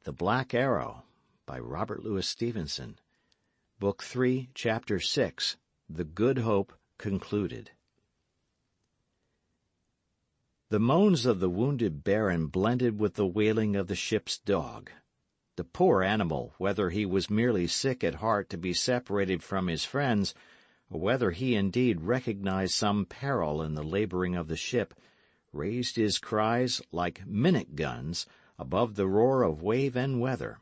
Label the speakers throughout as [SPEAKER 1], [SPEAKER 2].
[SPEAKER 1] The Black Arrow, by Robert Louis Stevenson. Book 3, Chapter 6, The Good Hope Concluded. The moans of the wounded baron blended with the wailing of the ship's dog. The poor animal, whether he was merely sick at heart to be separated from his friends, or whether he indeed recognized some peril in the laboring of the ship, raised his cries like minute guns above the roar of wave and weather,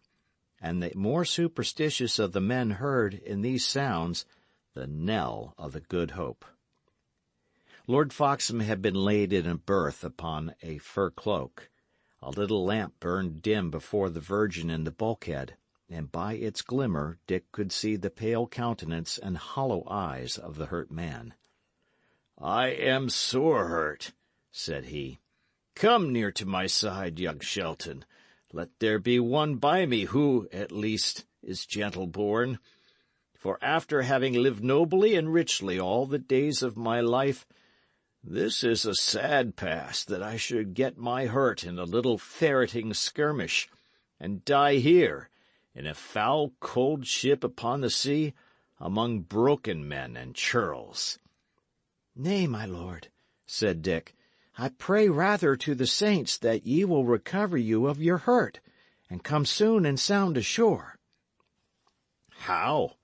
[SPEAKER 1] and the more superstitious of the men heard in these sounds the knell of the Good Hope. Lord Foxham had been laid in a berth upon a fur cloak. A little lamp burned dim before the Virgin in the bulkhead, and by its glimmer Dick could see the pale countenance and hollow eyes of the hurt man. "I am sore hurt," said he. "Come near to my side, young Shelton. Let there be one by me who, at least, is gentle-born. For after having lived nobly and richly all the days of my life, this is a sad pass that I should get my hurt in a little ferreting skirmish, and die here, in a foul cold ship upon the sea, among broken men and churls."
[SPEAKER 2] "Nay, my lord," said Dick, "I pray rather to the saints that ye will recover you of your hurt, and come soon and sound ashore."
[SPEAKER 1] "How?"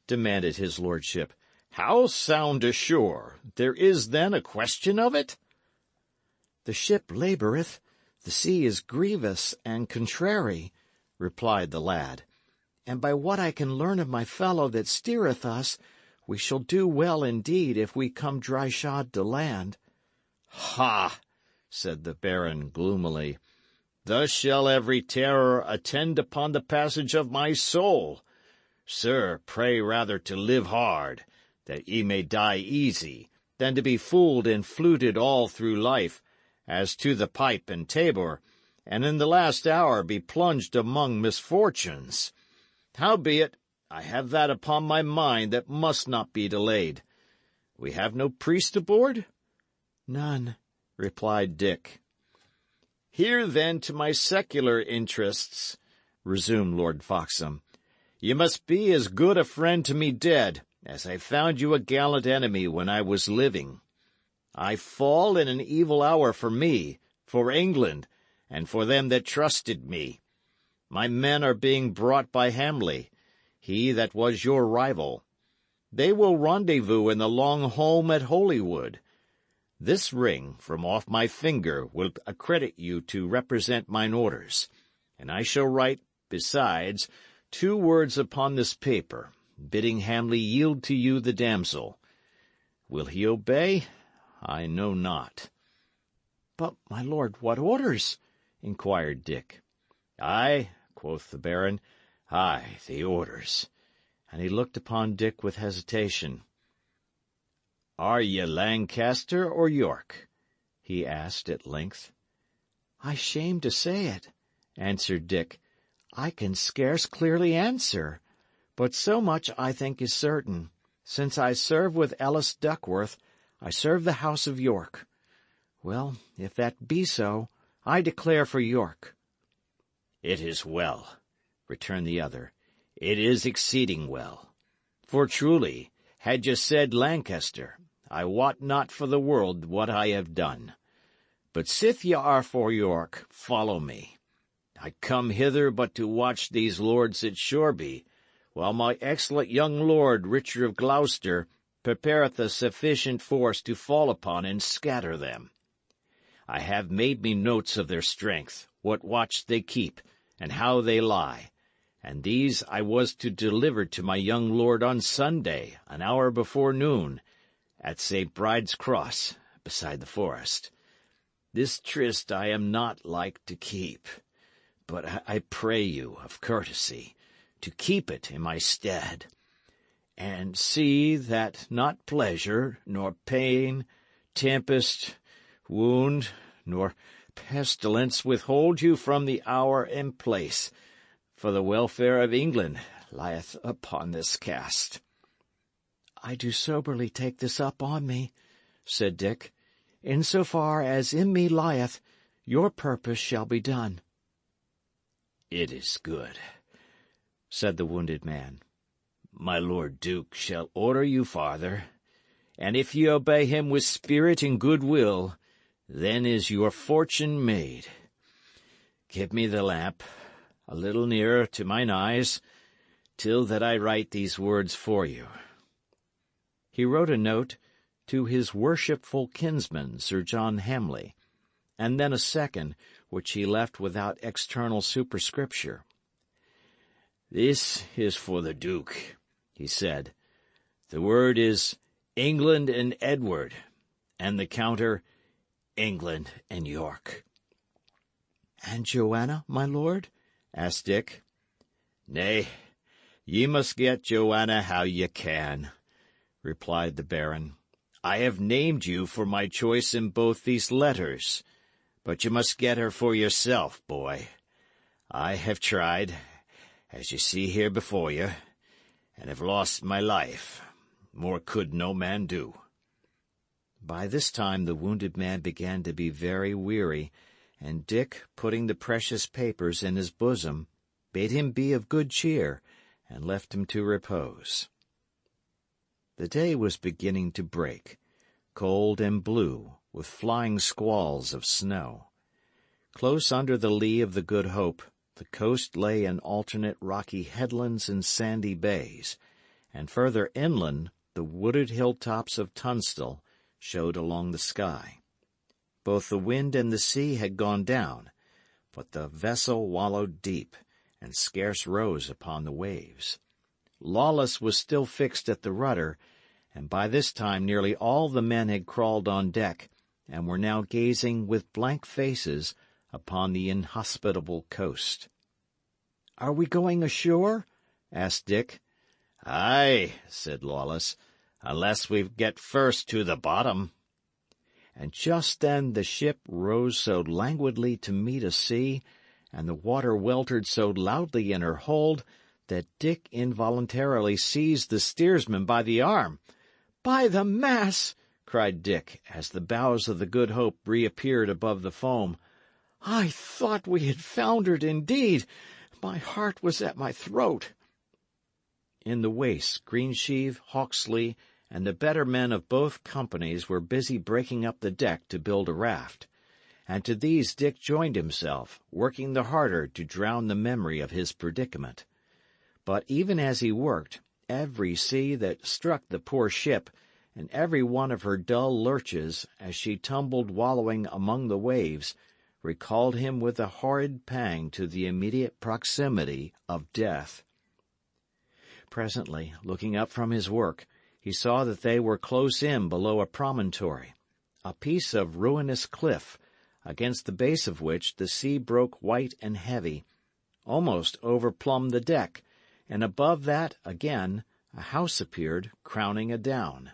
[SPEAKER 1] demanded his lordship. "How sound ashore? There is, then, a question of it?"
[SPEAKER 2] "The ship laboureth, the sea is grievous and contrary," replied the lad. "And by what I can learn of my fellow that steereth us, we shall do well indeed if we come dry-shod to land."
[SPEAKER 1] "Ha!" said the baron gloomily. "Thus shall every terror attend upon the passage of my soul. Sir, pray rather to live hard, that ye may die easy, than to be fooled and fluted all through life, as to the pipe and tabor, and in the last hour be plunged among misfortunes. Howbeit, I have that upon my mind that must not be delayed. We have no priest aboard?"
[SPEAKER 2] "None,"
[SPEAKER 1] replied Dick. "Hear, then, to my secular interests," resumed Lord Foxham. "You must be as good a friend to me dead as I found you a gallant enemy when I was living. I fall in an evil hour for me, for England, and for them that trusted me. My men are being brought by Hamley, he that was your rival. They will rendezvous in the long holm at Holywood. This ring from off my finger will accredit you to represent mine orders, and I shall write, besides, 2 words upon this paper, bidding Hamley yield to you the damsel. Will he obey? I know not."
[SPEAKER 2] "But, my lord, what orders?" inquired Dick.
[SPEAKER 1] "Ay," quoth the baron, "ay, the orders." And he looked upon Dick with hesitation. "Are ye Lancaster or York?" he asked at length.
[SPEAKER 2] "I shame to say it," answered Dick. "I can scarce clearly answer. But so much I think is certain. Since I serve with Ellis Duckworth, I serve the house of York. Well, if that be so, I declare for York."
[SPEAKER 1] "It is well," returned the other. "It is exceeding well. For truly, had ye said Lancaster, I wot not for the world what I have done. But sith ye are for York, follow me. I come hither but to watch these lords at Shoreby, while my excellent young lord Richard of Gloucester prepareth a sufficient force to fall upon and scatter them. I have made me notes of their strength, what watch they keep, and how they lie, and these I was to deliver to my young lord on Sunday, an hour before noon, at St. Bride's Cross, beside the forest. This tryst I am not like to keep, but I pray you, of courtesy, to keep it in my stead. And see that not pleasure, nor pain, tempest, wound, nor pestilence withhold you from the hour and place, for the welfare of England lieth upon this cast."
[SPEAKER 2] "I do soberly take this up on me," said Dick. "In so far as in me lieth, your purpose shall be done."
[SPEAKER 1] "It is good," said the wounded man. "My lord Duke shall order you farther, and if ye obey him with spirit and good will, then is your fortune made. Give me the lamp, a little nearer to mine eyes, till that I write these words for you." He wrote a note to his worshipful kinsman, Sir John Hamley, and then a second, which he left without external superscripture. "This is for the Duke," he said. "The word is England and Edward, and the counter England and York."
[SPEAKER 2] "And Joanna, my lord?"
[SPEAKER 1] asked Dick. "Nay, ye must get Joanna how ye can," replied the Baron. "I have named you for my choice in both these letters, but you must get her for yourself, boy. I have tried, as you see here before you, and have lost my life. More could no man do."
[SPEAKER 2] By this time the wounded man began to be very weary, and Dick, putting the precious papers in his bosom, bade him be of good cheer, and left him to repose. The day was beginning to break, cold and blue, with flying squalls of snow. Close under the lee of the Good Hope, the coast lay in alternate rocky headlands and sandy bays, and further inland the wooded hilltops of Tunstall showed along the sky. Both the wind and the sea had gone down, but the vessel wallowed deep, and scarce rose upon the waves. Lawless was still fixed at the rudder, and by this time nearly all the men had crawled on deck, and were now gazing with blank faces upon the inhospitable coast. "Are we going ashore?" asked Dick.
[SPEAKER 1] "Ay," said Lawless, "unless we get first to the bottom."
[SPEAKER 2] And just then the ship rose so languidly to meet a sea, and the water weltered so loudly in her hold, that Dick involuntarily seized the steersman by the arm. "By the mass!" cried Dick, as the bows of the Good Hope reappeared above the foam. "I thought we had foundered indeed. My heart was at my throat." In the waist, Greensheve, Hawksley, and the better men of both companies were busy breaking up the deck to build a raft, and to these Dick joined himself, working the harder to drown the memory of his predicament. But even as he worked, every sea that struck the poor ship, and every one of her dull lurches as she tumbled wallowing among the waves, recalled him with a horrid pang to the immediate proximity of death. Presently, looking up from his work, he saw that they were close in below a promontory, a piece of ruinous cliff, against the base of which the sea broke white and heavy, almost overplumbed the deck, and above that, again, a house appeared, crowning a down.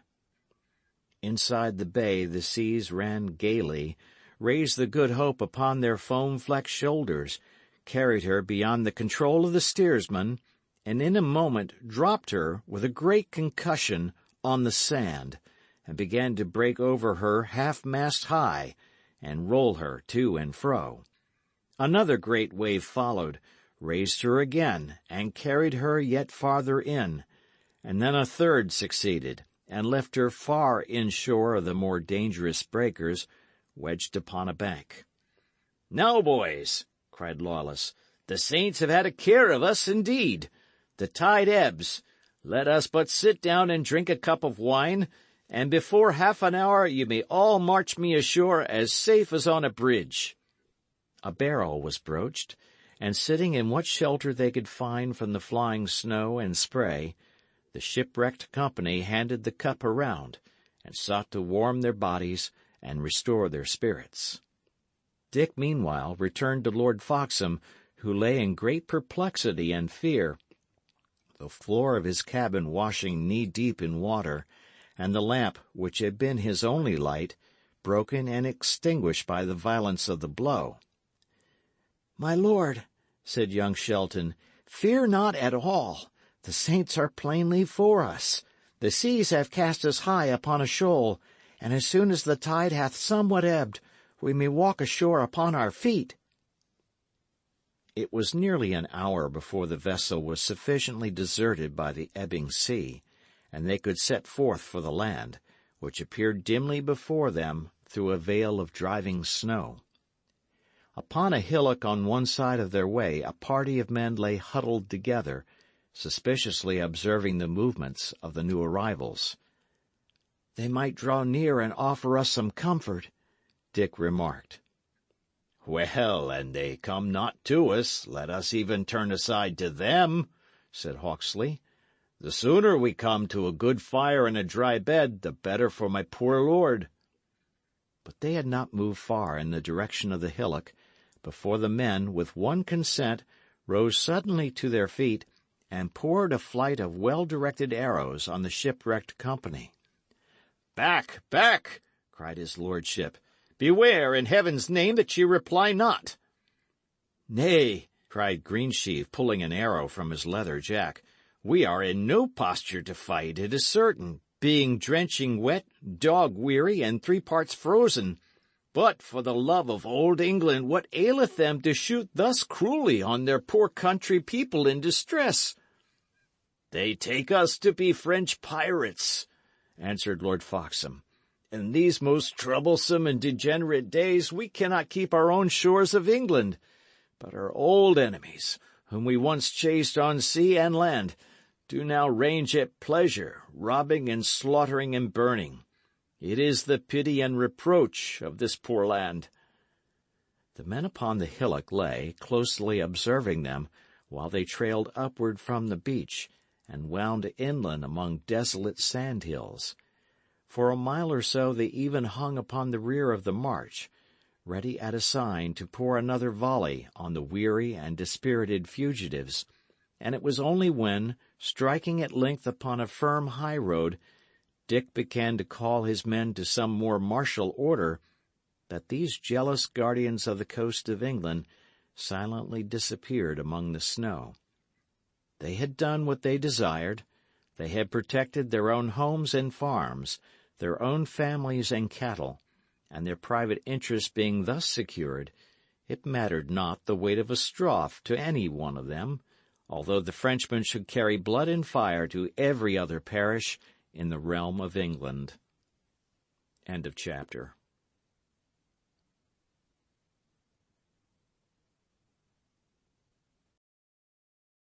[SPEAKER 2] Inside the bay the seas ran gaily, raised the Good Hope upon their foam-flecked shoulders, carried her beyond the control of the steersman, and in a moment dropped her with a great concussion on the sand, and began to break over her half-mast high, and roll her to and fro. Another great wave followed, raised her again, and carried her yet farther in, and then a third succeeded, and left her far inshore of the more dangerous breakers, wedged upon a bank. "Now, boys," cried Lawless, "the saints have had a care of us, indeed. The tide ebbs. Let us but sit down and drink a cup of wine, and before half an hour you may all march me ashore as safe as on a bridge." A barrel was broached, and sitting in what shelter they could find from the flying snow and spray, the shipwrecked company handed the cup around, and sought to warm their bodies and restore their spirits. Dick, meanwhile, returned to Lord Foxham, who lay in great perplexity and fear, the floor of his cabin washing knee-deep in water, and the lamp, which had been his only light, broken and extinguished by the violence of the blow. "My lord," said young Shelton, "fear not at all. The saints are plainly for us. The seas have cast us high upon a shoal, and as soon as the tide hath somewhat ebbed, we may walk ashore upon our feet."
[SPEAKER 1] It was nearly an hour before the vessel was sufficiently deserted by the ebbing sea, and they could set forth for the land, which appeared dimly before them through a veil of driving snow. Upon a hillock on one side of their way a party of men lay huddled together, suspiciously observing the movements of the new arrivals. "They might draw near and offer us some comfort," Dick remarked.
[SPEAKER 2] "Well, and they come not to us, let us even turn aside to them," said Hawksley. "The sooner we come to a good fire and a dry bed, the better for my poor lord."
[SPEAKER 1] But they had not moved far in the direction of the hillock before the men, with one consent, rose suddenly to their feet and poured a flight of well-directed arrows on the shipwrecked company.
[SPEAKER 2] "Back, back!" cried his lordship. "Beware, in heaven's name, that ye reply not."
[SPEAKER 1] "Nay," cried Greensheve, pulling an arrow from his leather jack,
[SPEAKER 2] "we are in no posture to fight, it is certain, being drenching wet, dog-weary, and 3 parts frozen. But, for the love of old England, what aileth them to shoot thus cruelly on their poor country people in distress?" "They take us to be French pirates," answered Lord Foxham. "In these most troublesome and degenerate days we cannot keep our own shores of England. But our old enemies, whom we once chased on sea and land, do now range at pleasure, robbing and slaughtering and burning. It is the pity and reproach of this poor land."
[SPEAKER 1] The men upon the hillock lay, closely observing them, while they trailed upward from the beach and wound inland among desolate sand-hills. For a mile or so they even hung upon the rear of the march, ready at a sign to pour another volley on the weary and dispirited fugitives, and it was only when, striking at length upon a firm high-road, Dick began to call his men to some more martial order, that these jealous guardians of the coast of England silently disappeared among the snow. They had done what they desired. They had protected their own homes and farms, their own families and cattle, and their private interests being thus secured, it mattered not the weight of a straw to any one of them, although the Frenchmen should carry blood and fire to every other parish in the realm of England. End of chapter.